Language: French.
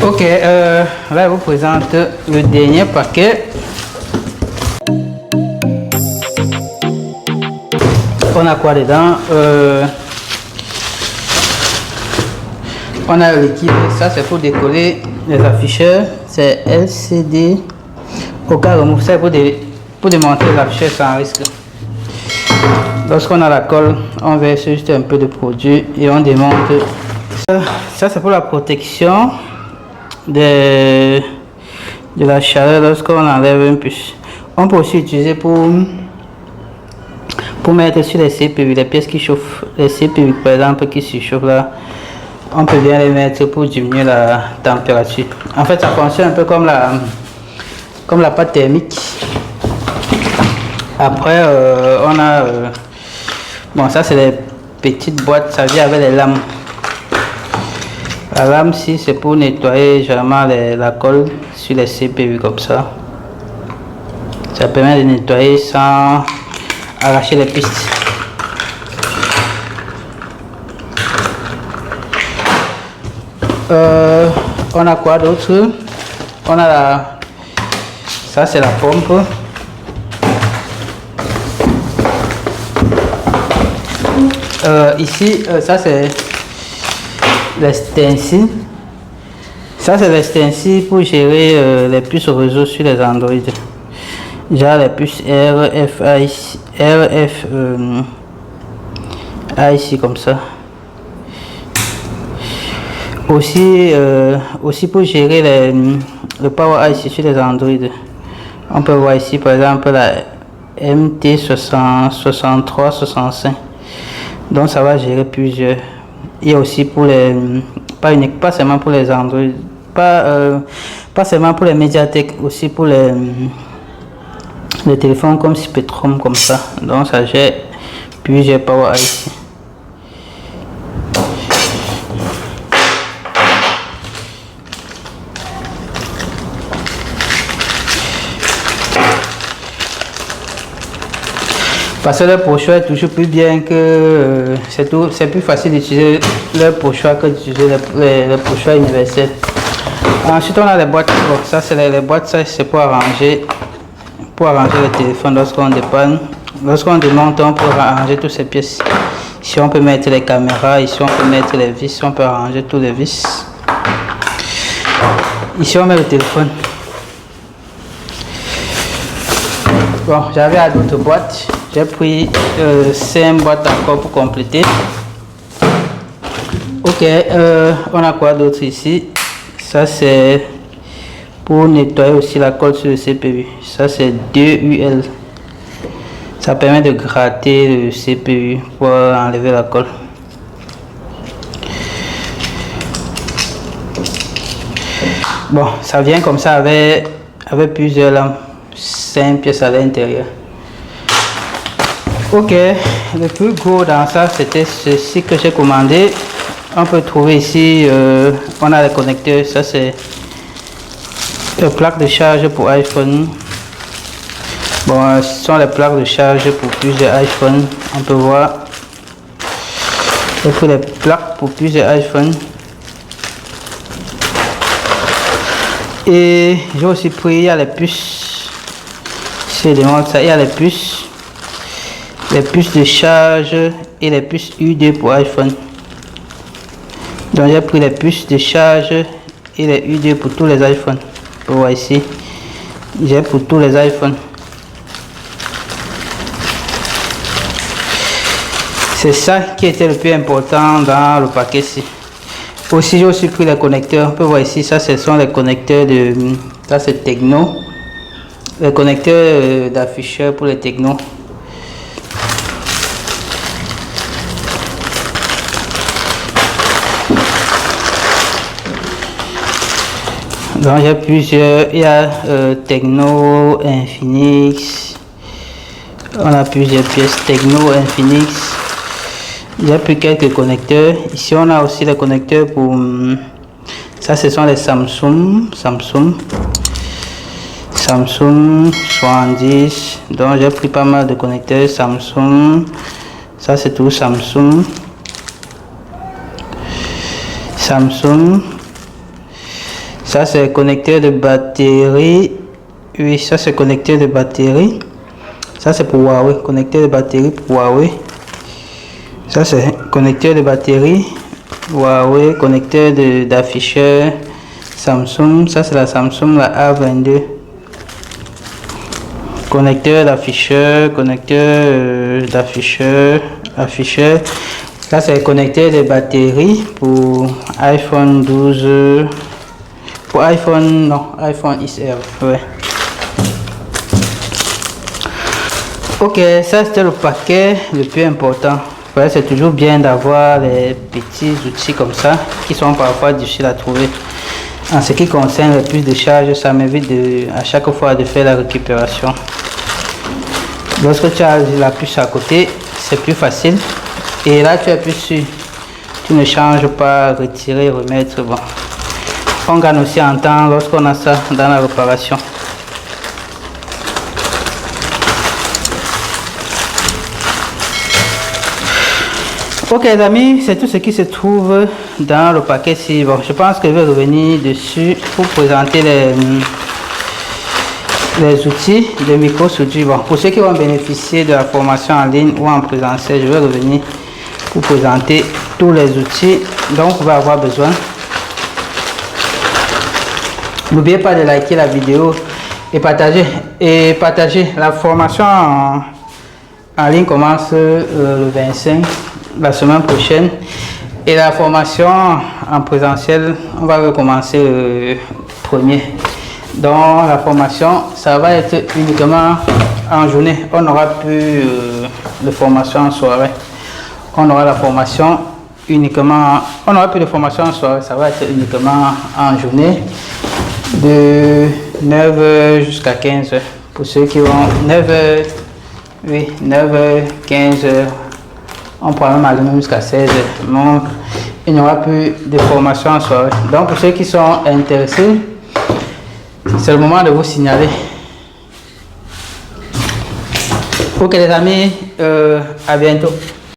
Ok, là je vous présente le dernier paquet. On a quoi dedans? On a le liquide, ça c'est pour décoller les afficheurs, c'est LCD. Au cas remove, ça pour démonter l'afficheur sans risque. Lorsqu'on a la colle, on verse juste un peu de produit et on démonte. Ça c'est pour la protection de la chaleur lorsqu'on enlève une puce. On peut aussi utiliser pour mettre sur les CPU, les pièces qui chauffent, les CPU par exemple qui se chauffent là, on peut bien les mettre pour diminuer la température. En fait ça fonctionne un peu comme la pâte thermique. Après on a bon, ça c'est les petites boîtes, ça vient avec les lames. La lame si c'est pour nettoyer généralement la colle sur les CPU comme ça. Ça permet de nettoyer sans arracher les pistes. On a quoi d'autre? On a ça c'est la pompe. Ici ça c'est l'extension. Ça c'est l'extension pour gérer les puces au réseau sur les Android. Genre les puces RFIC comme ça. Aussi pour gérer le Power IC sur les Android. On peut voir ici par exemple la MT6365. Donc ça va gérer plusieurs. Il y a aussi pour les pas seulement pour les Android, pas seulement pour les Mediatek, aussi pour les téléphones comme Spectrum comme ça. Donc ça gère plusieurs Power IC. Parce que le pochoir est toujours plus bien que c'est plus facile d'utiliser le pochoir que d'utiliser le pochoir universel. Ensuite on a les boîtes. Bon, ça c'est les boîtes, ça c'est pour arranger le téléphone lorsqu'on dépanne. Lorsqu'on démonte, on peut arranger toutes ces pièces. Ici on peut mettre les caméras, ici on peut mettre les vis, on peut arranger tous les vis. Ici on met le téléphone. Bon, j'avais à d'autres boîtes. J'ai pris 5 boîtes encore pour compléter. Ok, on a quoi d'autre ici? Ça c'est pour nettoyer aussi la colle sur le CPU. Ça c'est 2 UL. Ça permet de gratter le CPU pour enlever la colle. Bon, ça vient comme ça avec plusieurs lames. 5 pièces à l'intérieur. Ok, le plus gros dans ça c'était ceci que j'ai commandé. On peut trouver ici, on a les connecteurs. Ça c'est les plaques de charge pour iPhone. Bon, ce sont les plaques de charge pour plusieurs iPhone. On peut voir. Il faut les plaques pour plusieurs iPhone. Et j'ai aussi pris, il y a les puces. Je demande ça, il y a les puces de charge et les puces U2 pour iPhone. Donc j'ai pris les puces de charge et les U2 pour tous les iPhones. Vous voyez ici, j'ai pour tous les iPhones. C'est ça qui était le plus important dans le paquet ici. Aussi j'ai aussi pris les connecteurs. On peut voir ici, ça ce sont les connecteurs de, ça c'est Techno. Les connecteurs d'afficheurs pour les Techno. Donc il y a plusieurs, il y a Techno, Infinix. On a plusieurs pièces Techno, Infinix. Il y a plus quelques connecteurs. Ici on a aussi les connecteurs pour, ça ce sont les Samsung 70. Donc j'ai pris pas mal de connecteurs Samsung. Ça c'est tout Samsung. Ça c'est connecteur de batterie. Oui, ça c'est connecteur de batterie. Ça c'est pour Huawei, connecteur de batterie pour Huawei. Ça c'est connecteur de batterie Huawei, connecteur d'afficheur Samsung. Ça c'est la Samsung, la A22. Connecteur d'afficheur, connecteur afficheur. Ça c'est connecteur de batterie pour iPhone 12. Pour iPhone, non, iPhone XR, ouais. Ok, ça c'était le paquet le plus important. Ouais, c'est toujours bien d'avoir les petits outils comme ça qui sont parfois difficiles à trouver. En ce qui concerne les puces de charge, ça m'évite à chaque fois de faire la récupération. Lorsque tu as la puce à côté, c'est plus facile. Et là, tu appuies sur, tu ne changes pas, retirer, remettre. Bon. On gagne aussi en temps lorsqu'on a ça dans la réparation. Ok les amis, c'est tout ce qui se trouve dans le paquet-ci. Bon, je pense que je vais revenir dessus pour présenter les outils de micro-soudure. Bon, pour ceux qui vont bénéficier de la formation en ligne ou en présentiel, je vais revenir pour présenter tous les outils dont vous pouvez avoir besoin. N'oubliez pas de liker la vidéo et partager. La formation en ligne commence le 25, la semaine prochaine, et la formation en présentiel, on va recommencer le 1er. Donc la formation, ça va être uniquement en journée. On n'aura plus de formation en soirée. On aura la formation uniquement, on n'aura plus de formation en soirée, ça va être uniquement en journée de 9h jusqu'à 15h. Pour ceux qui vont 9h, oui, 9h, 15h, on pourra même aller jusqu'à 16h. Donc il n'y aura plus de formation en soirée. Donc pour ceux qui sont intéressés, c'est le moment de vous signaler. Ok les amis, à bientôt.